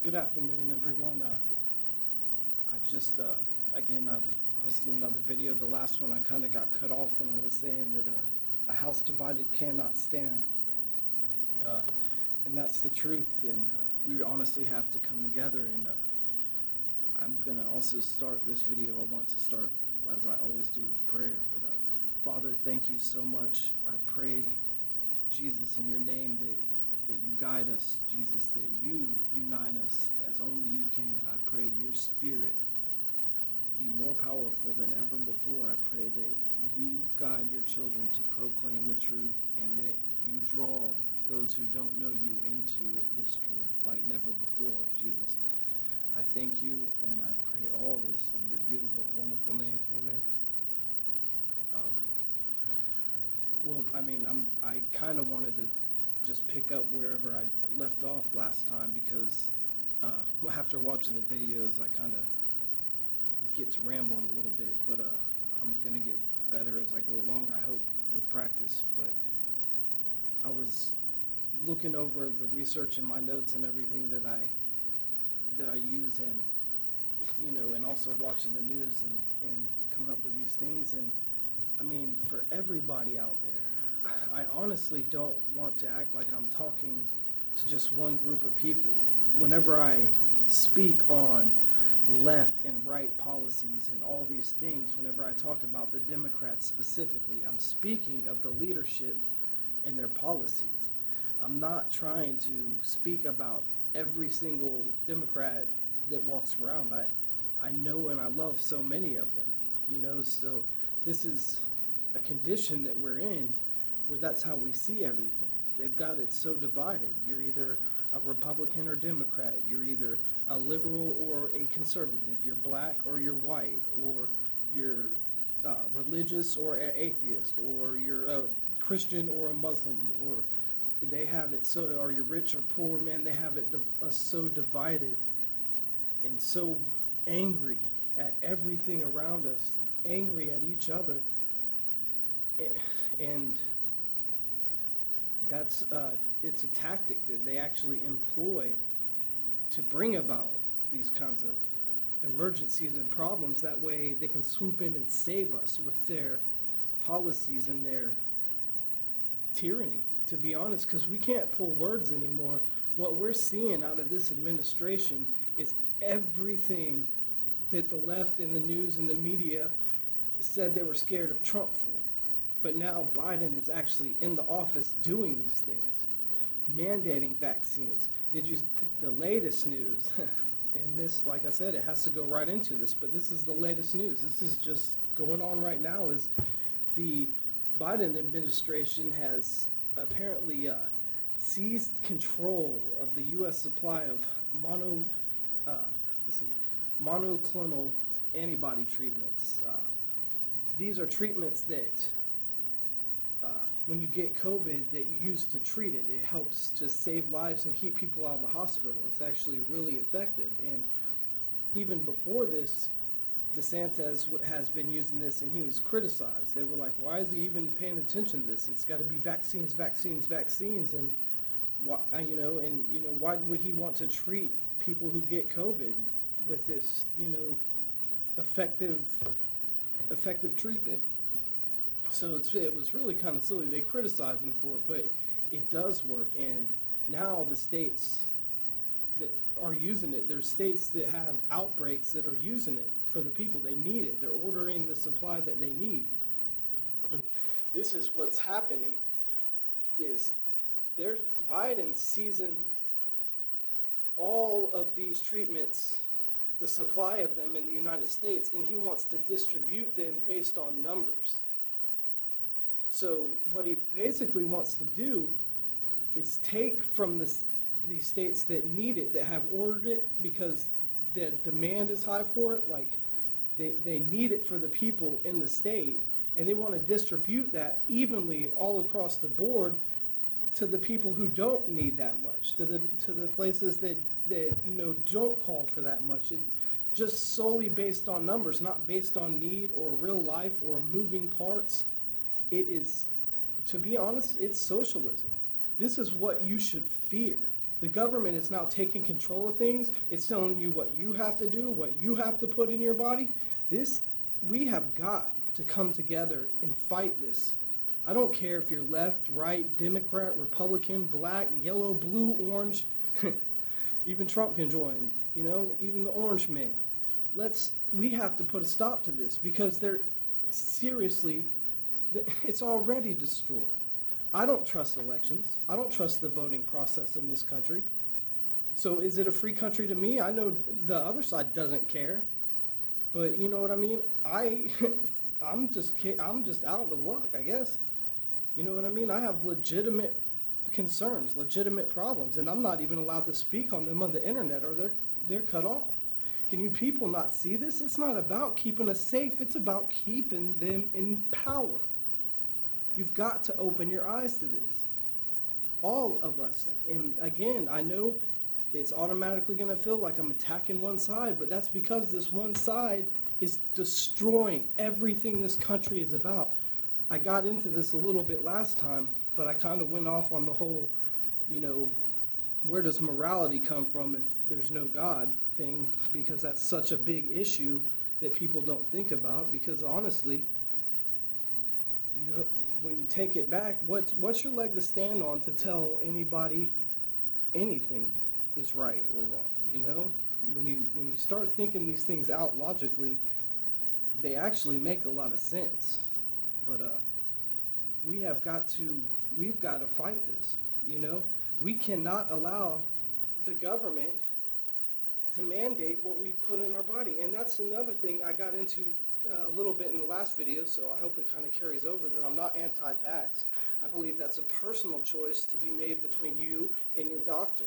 Good afternoon, everyone. I just, again, I posted another video. The last one I kind of got cut off when I was saying that a house divided cannot stand. Uh, and that's the truth. And we honestly have to come together. And I'm going to also start this video. I want to start, as I always do, with prayer. But Father, thank you so much. I pray, Jesus, in your name, that you guide us, Jesus, that you unite us as only you can. I pray your spirit be more powerful than ever before. I pray that you guide your children to proclaim the truth and that you draw those who don't know you into this truth like never before, Jesus. I thank you and I pray all this in your beautiful, wonderful name. Amen. Um, I kind of wanted to just pick up wherever I left off last time because after watching the videos, I kind of get to rambling a little bit, but I'm gonna get better as I go along, I hope, with practice. But I was looking over the research in my notes and everything that I use, and and also watching the news and coming up with these things. And I mean, for everybody out there, I honestly don't want to act like I'm talking to just one group of people. Whenever I speak on left and right policies and all these things, whenever I talk about the Democrats specifically, I'm speaking of the leadership and their policies. I'm not trying to speak about every single Democrat that walks around. I know and I love so many of them, so this is a condition that we're in where that's how we see everything. They've got it so divided. You're either a Republican or Democrat. You're either a liberal or a conservative. You're black or you're white, or you're religious or an atheist, or you're a Christian or a Muslim, or they have it so, or you're rich or poor. Man, they have it so divided and so angry at everything around us, angry at each other. And that's it's a tactic that they actually employ to bring about these kinds of emergencies and problems. That way they can swoop in and save us with their policies and their tyranny, to be honest, because we can't pull words anymore. What we're seeing out of this administration is everything that the left and the news and the media said they were scared of Trump for. But now Biden is actually in the office doing these things, mandating vaccines. The latest news, and this, like I said, it has to go right into this, but this is the latest news. This is just going on right now, is the Biden administration has apparently seized control of the U.S. supply of monoclonal antibody treatments. These are treatments that when you get COVID that you use to treat it. It helps to save lives and keep people out of the hospital. It's actually really effective. And even before this, DeSantis has been using this, and he was criticized. They were like, why is he even paying attention to this? It's got to be vaccines, vaccines, vaccines. And why, why would he want to treat people who get COVID with this, effective treatment? So it was really kind of silly. They criticized him for it, but it does work. And now the states that are using it, there's states that have outbreaks that are using it for the people. They need it. They're ordering the supply that they need. And this is what's happening, is Biden seizing all of these treatments, the supply of them in the United States, and he wants to distribute them based on numbers. So what he basically wants to do is take from these states that need it, that have ordered it because the demand is high for it, like they need it for the people in the state, and they want to distribute that evenly all across the board to the people who don't need that much, to the places that don't call for that much. It just solely based on numbers, not based on need or real life or moving parts. It is, to be honest, it's socialism. This is what you should fear. The government is now taking control of things. It's telling you what you have to do, what you have to put in your body. We have got to come together and fight this. I don't care if you're left, right, Democrat, Republican, black, yellow, blue, orange. Even Trump can join, even the orange men. We have to put a stop to this because it's already destroyed. I don't trust elections. I don't trust the voting process in this country. So is it a free country to me? I know the other side doesn't care, but you know what I mean? I'm just out of luck, I guess. You know what I mean? I have legitimate concerns, legitimate problems, and I'm not even allowed to speak on them on the internet, or they're cut off. Can you people not see this? It's not about keeping us safe. It's about keeping them in power. You've got to open your eyes to this. All of us. And again, I know it's automatically going to feel like I'm attacking one side, but that's because this one side is destroying everything this country is about. I got into this a little bit last time, but I kind of went off on the whole, where does morality come from if there's no God thing, because that's such a big issue that people don't think about, because honestly, when you take it back, what's your leg to stand on to tell anybody anything is right or wrong? When you start thinking these things out logically, they actually make a lot of sense. But we've got to fight this. We cannot allow the government to mandate what we put in our body. And that's another thing I got into a little bit in the last video, so I hope it kind of carries over, that I'm not anti-vax. I believe that's a personal choice to be made between you and your doctor.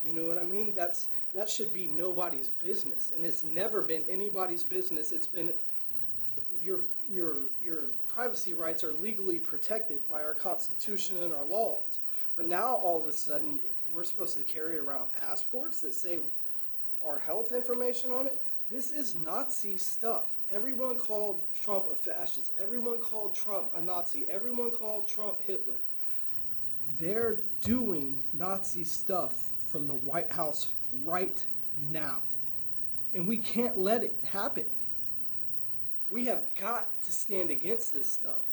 You know what I mean? That should be nobody's business, and it's never been anybody's business. It's been your privacy rights are legally protected by our Constitution and our laws. But now all of a sudden we're supposed to carry around passports that say our health information on it. This is Nazi stuff. Everyone called Trump a fascist. Everyone called Trump a Nazi. Everyone called Trump Hitler. They're doing Nazi stuff from the White House right now. And we can't let it happen. We have got to stand against this stuff.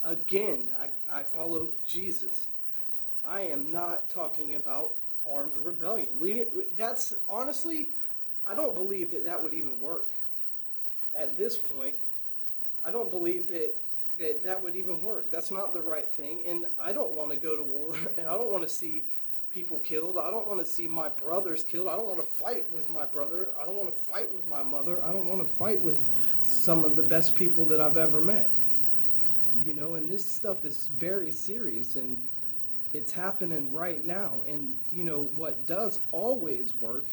Again, I follow Jesus. I am not talking about armed rebellion. That's honestly, I don't believe that would even work. At this point, I don't believe that would even work. That's not the right thing, and I don't want to go to war, and I don't want to see people killed. I don't want to see my brothers killed. I don't want to fight with my brother. I don't want to fight with my mother. I don't want to fight with some of the best people that I've ever met. And this stuff is very serious, and it's happening right now. And what does always work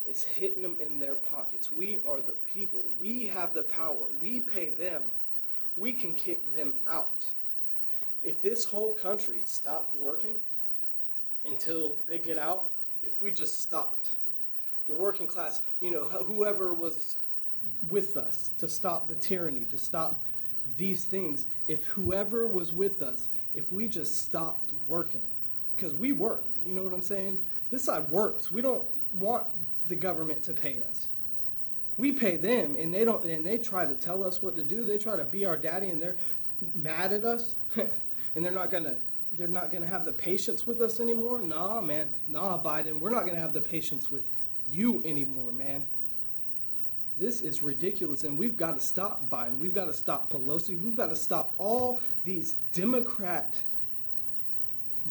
is hitting them in their pockets. We are the people. We have the power. We pay them. We can kick them out. If this whole country stopped working until they get out, if we just stopped, the working class, whoever was with us to stop the tyranny, to stop these things, if whoever was with us, if we just stopped working, because we work, you know what I'm saying? This side works. We don't want the government to pay us. We pay them, and they try to tell us what to do. They try to be our daddy, and they're mad at us, and they're not gonna have the patience with us anymore. Nah, man. Nah, Biden. We're not gonna have the patience with you anymore, man. This is ridiculous, and we've got to stop Biden. We've got to stop Pelosi. We've got to stop all these Democrat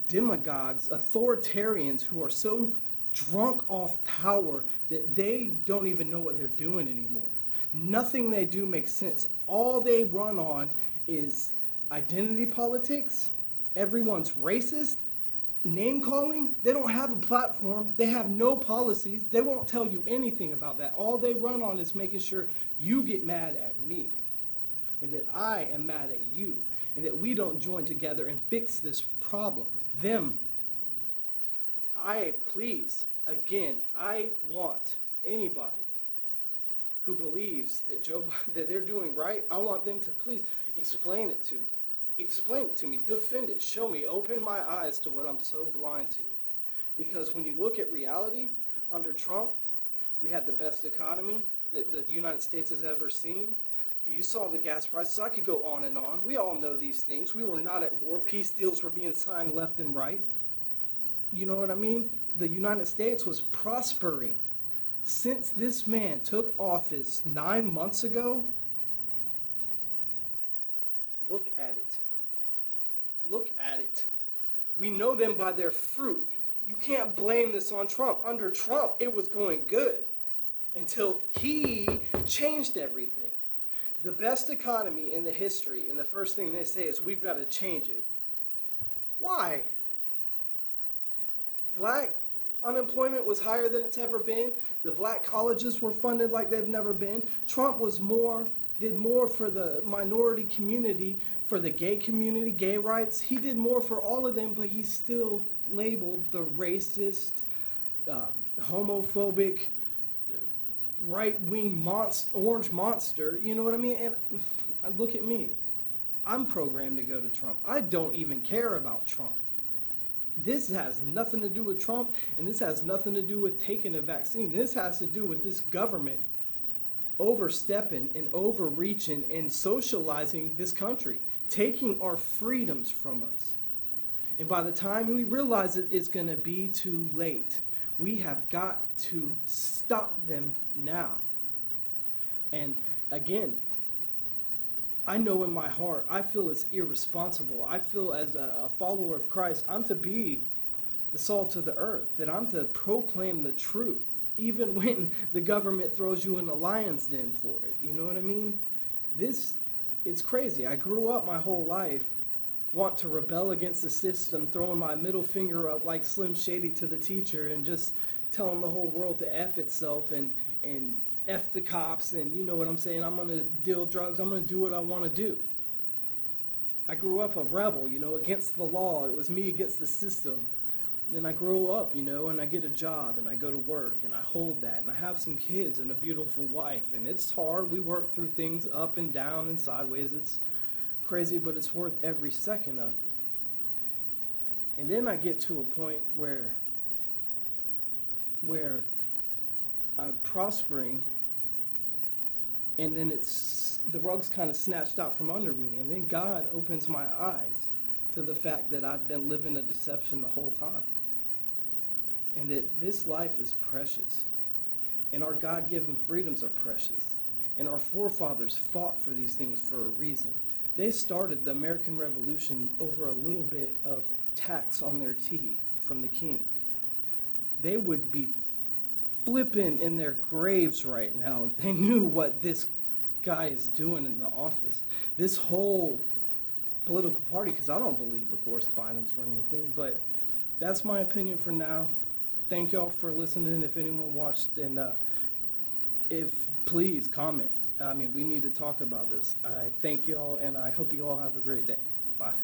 demagogues, authoritarians who are so drunk off power that they don't even know what they're doing anymore. Nothing they do makes sense. All they run on is identity politics. Everyone's racist. Name calling. They don't have a platform. They have no policies. They won't tell you anything about that. All they run on is making sure you get mad at me, and that I am mad at you, and that we don't join together and fix this problem. Them. I want anybody who believes that that they're doing right, I want them to please explain it to me. Explain it to me, defend it, show me, open my eyes to what I'm so blind to. Because when you look at reality, under Trump, we had the best economy that the United States has ever seen. You saw the gas prices. I could go on and on. We all know these things. We were not at war. Peace deals were being signed left and right. You know what I mean? The United States was prospering. Since this man took office 9 months ago, look at it. Look at it. We know them by their fruit. You can't blame this on Trump. Under Trump, it was going good until he changed everything. The best economy in the history, and the first thing they say is we've got to change it. Why? Black unemployment was higher than it's ever been. The black colleges were funded like they've never been. Trump did more for the minority community, for the gay community, gay rights. He did more for all of them, but he's still labeled the racist, homophobic, right-wing orange monster. You know what I mean? And look at me. I'm programmed to go to Trump. I don't even care about Trump. This has nothing to do with Trump, and this has nothing to do with taking a vaccine. This has to do with this government overstepping and overreaching and socializing this country, taking our freedoms from us. And by the time we realize it, it's going to be too late. We have got to stop them now. And again, I know in my heart, I feel it's irresponsible. I feel as a follower of Christ, I'm to be the salt of the earth, that I'm to proclaim the truth, even when the government throws you in a lion's den for it. You know what I mean? It's crazy. I grew up my whole life want to rebel against the system, throwing my middle finger up like Slim Shady to the teacher and just telling the whole world to F itself and F the cops, and you know what I'm saying, I'm going to deal drugs, I'm going to do what I want to do. I grew up a rebel, against the law. It was me against the system. And I grow up, and I get a job, and I go to work, and I hold that, and I have some kids and a beautiful wife, and it's hard. We work through things up and down and sideways. It's crazy, but it's worth every second of it. And then I get to a point where I'm prospering, and then the rug's kind of snatched out from under me, and then God opens my eyes to the fact that I've been living a deception the whole time, and that this life is precious, and our God-given freedoms are precious, and our forefathers fought for these things for a reason. They started the American Revolution over a little bit of tax on their tea from the king. They would be flipping in their graves right now if they knew what this guy is doing in the office. This whole political party, because I don't believe, of course, Biden's running anything, but that's my opinion for now. Thank y'all for listening. If anyone watched, and please comment. We need to talk about this. I thank y'all, and I hope you all have a great day. Bye.